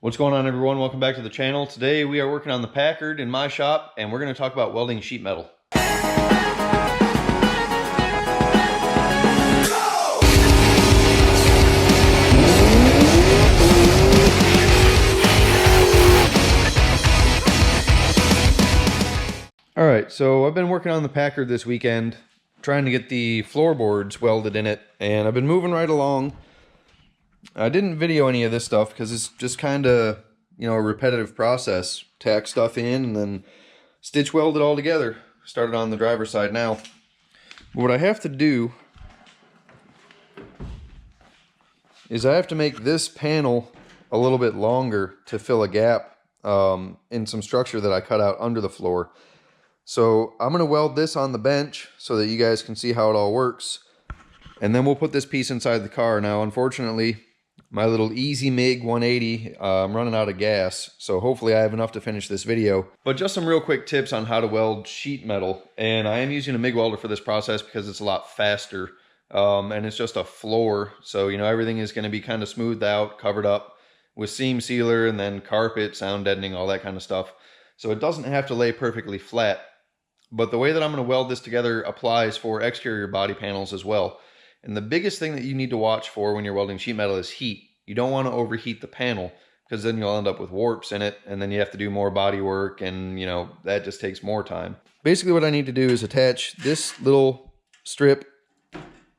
What's going on, everyone? Welcome back to the channel. Today we are working on the Packard in my shop, and we're going to talk about welding sheet metal. Alright, so I've been working on the Packard this weekend, trying to get the floorboards welded in it, and I've been moving right along. I didn't video any of this stuff because it's just kind of, a repetitive process. Tack stuff in and then stitch weld it all together. Started on the driver's side now. But what I have to do is I have to make this panel a little bit longer to fill a gap in some structure that I cut out under the floor. So I'm going to weld this on the bench so that you guys can see how it all works. And then we'll put this piece inside the car. Now, unfortunately, my little easy Mig 180, I'm running out of gas, so hopefully I have enough to finish this video. But just some real quick tips on how to weld sheet metal. And I am using a Mig welder for this process because it's a lot faster. And it's just a floor, so everything is going to be kind of smoothed out, covered up with seam sealer and then carpet, sound deadening, all that kind of stuff. So it doesn't have to lay perfectly flat. But the way that I'm going to weld this together applies for exterior body panels as well. And the biggest thing that you need to watch for when you're welding sheet metal is heat. You don't want to overheat the panel because then you'll end up with warps in it, and then you have to do more body work, and that just takes more time. Basically what I need to do is attach this little strip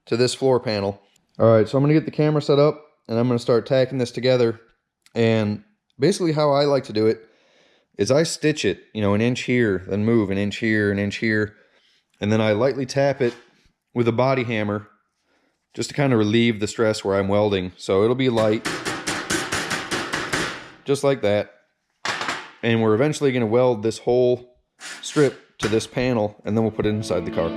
to this floor panel. Alright, so I'm going to get the camera set up and I'm going to start tacking this together. And basically how I like to do it is I stitch it, an inch here, then move an inch here, an inch here, and then I lightly tap it with a body hammer just to kind of relieve the stress where I'm welding. So it'll be light, just like that. And we're eventually going to weld this whole strip to this panel, and then we'll put it inside the car.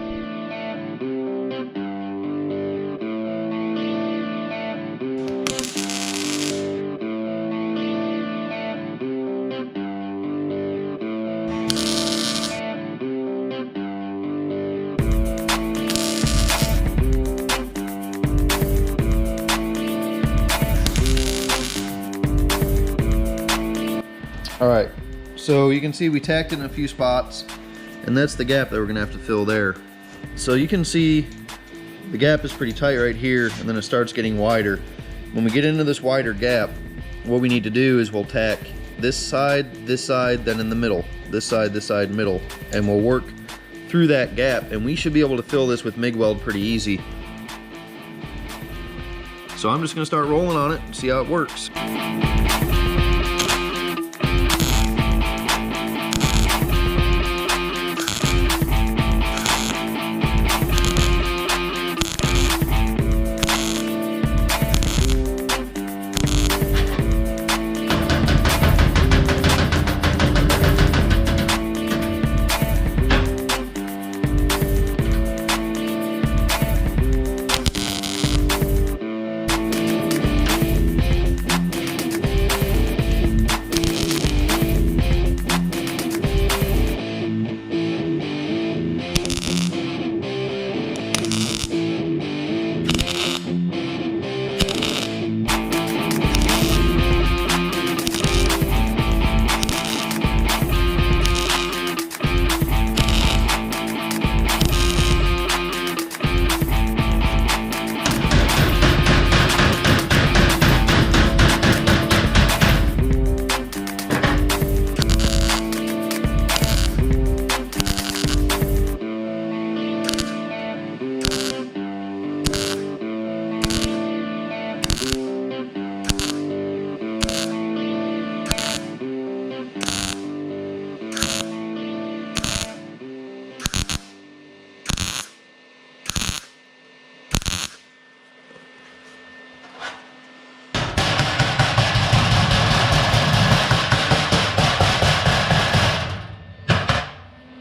Alright, so you can see we tacked it in a few spots, and that's the gap that we're going to have to fill there. So you can see the gap is pretty tight right here, and then it starts getting wider. When we get into this wider gap, what we need to do is we'll tack this side, then in the middle, this side, middle, and we'll work through that gap, and we should be able to fill this with Mig Weld pretty easy. So I'm just going to start rolling on it and see how it works.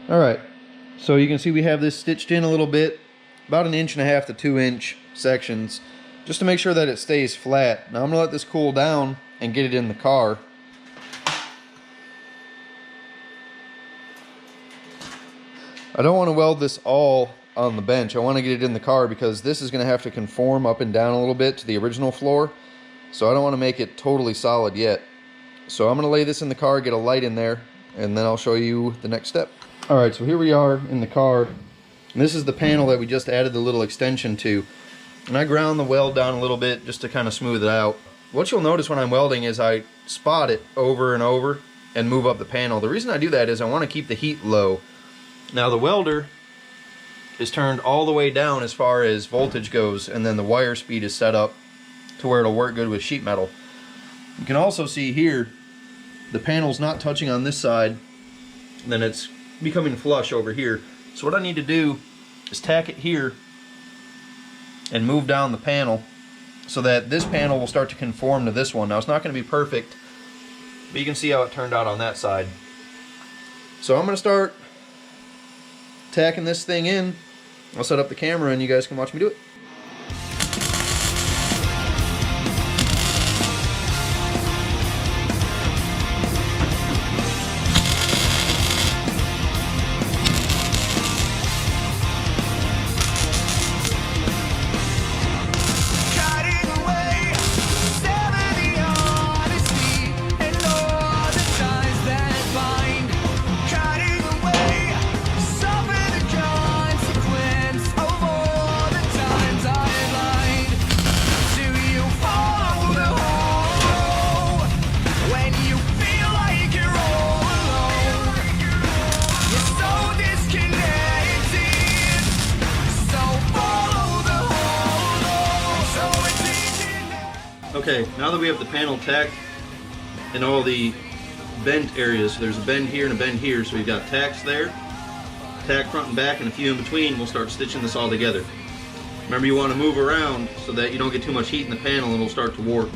Alright, so you can see we have this stitched in a little bit, about 1.5 inch to 2 inch sections, just to make sure that it stays flat. Now I'm going to let this cool down and get it in the car. I don't want to weld this all on the bench. I want to get it in the car because this is going to have to conform up and down a little bit to the original floor. So I don't want to make it totally solid yet. So I'm gonna lay this in the car, get a light in there, and then I'll show you the next step. All right, so here we are in the car. And this is the panel that we just added the little extension to. And I ground the weld down a little bit just to kind of smooth it out. What you'll notice when I'm welding is I spot it over and over and move up the panel. The reason I do that is I want to keep the heat low. Now the welder is turned all the way down as far as voltage goes, and then the wire speed is set up to where it'll work good with sheet metal. You can also see here the panel's not touching on this side, then it's becoming flush over here. So what I need to do is tack it here and move down the panel so that this panel will start to conform to this one. Now it's not going to be perfect, but you can see how it turned out on that side. So I'm going to start tacking this thing in. I'll set up the camera and you guys can watch me do it. Okay, now that we have the panel tacked in all the bent areas, so there's a bend here and a bend here, so we've got tacks there, tack front and back, and a few in between. We'll start stitching this all together. Remember, you want to move around so that you don't get too much heat in the panel and it'll start to warp.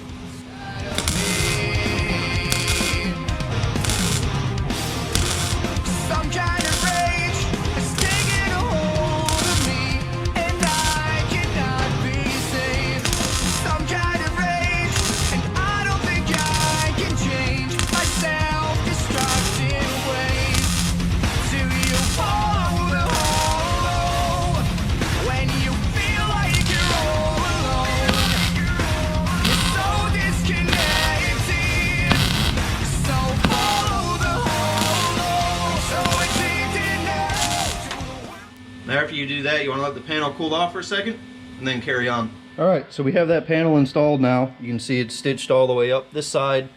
After you do that, you want to let the panel cool off for a second and then carry on. Alright, so we have that panel installed now. You can see it's stitched all the way up this side,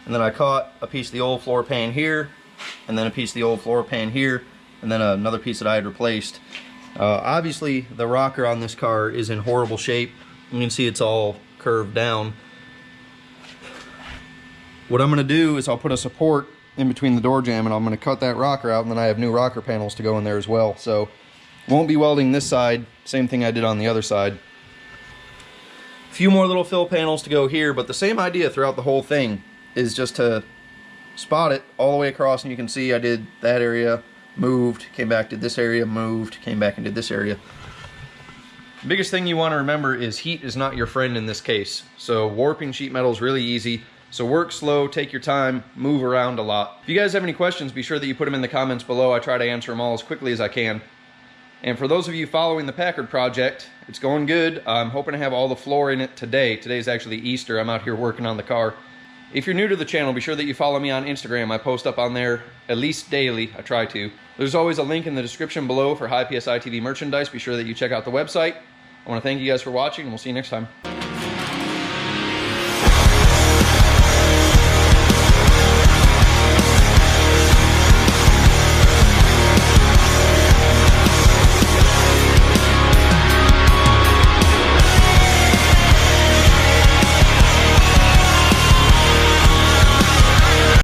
and then I caught a piece of the old floor pan here, and then a piece of the old floor pan here, and then another piece that I had replaced. Obviously the rocker on this car is in horrible shape. You can see it's all curved down. What I'm going to do is I'll put a support in between the door jamb, and I'm going to cut that rocker out, and then I have new rocker panels to go in there as well. So won't be welding this side, same thing I did on the other side. A few more little fill panels to go here, but the same idea throughout the whole thing is just to spot it all the way across, and you can see I did that area, moved, came back, did this area, moved, came back and did this area. The biggest thing you want to remember is heat is not your friend in this case. So warping sheet metal is really easy. So work slow, take your time, move around a lot. If you guys have any questions, be sure that you put them in the comments below. I try to answer them all as quickly as I can. And for those of you following the Packard project, it's going good. I'm hoping to have all the floor in it today. Today's actually Easter. I'm out here working on the car. If you're new to the channel, be sure that you follow me on Instagram. I post up on there at least daily. I try to. There's always a link in the description below for high PSI TV merchandise. Be sure that you check out the website. I want to thank you guys for watching, and we'll see you next time.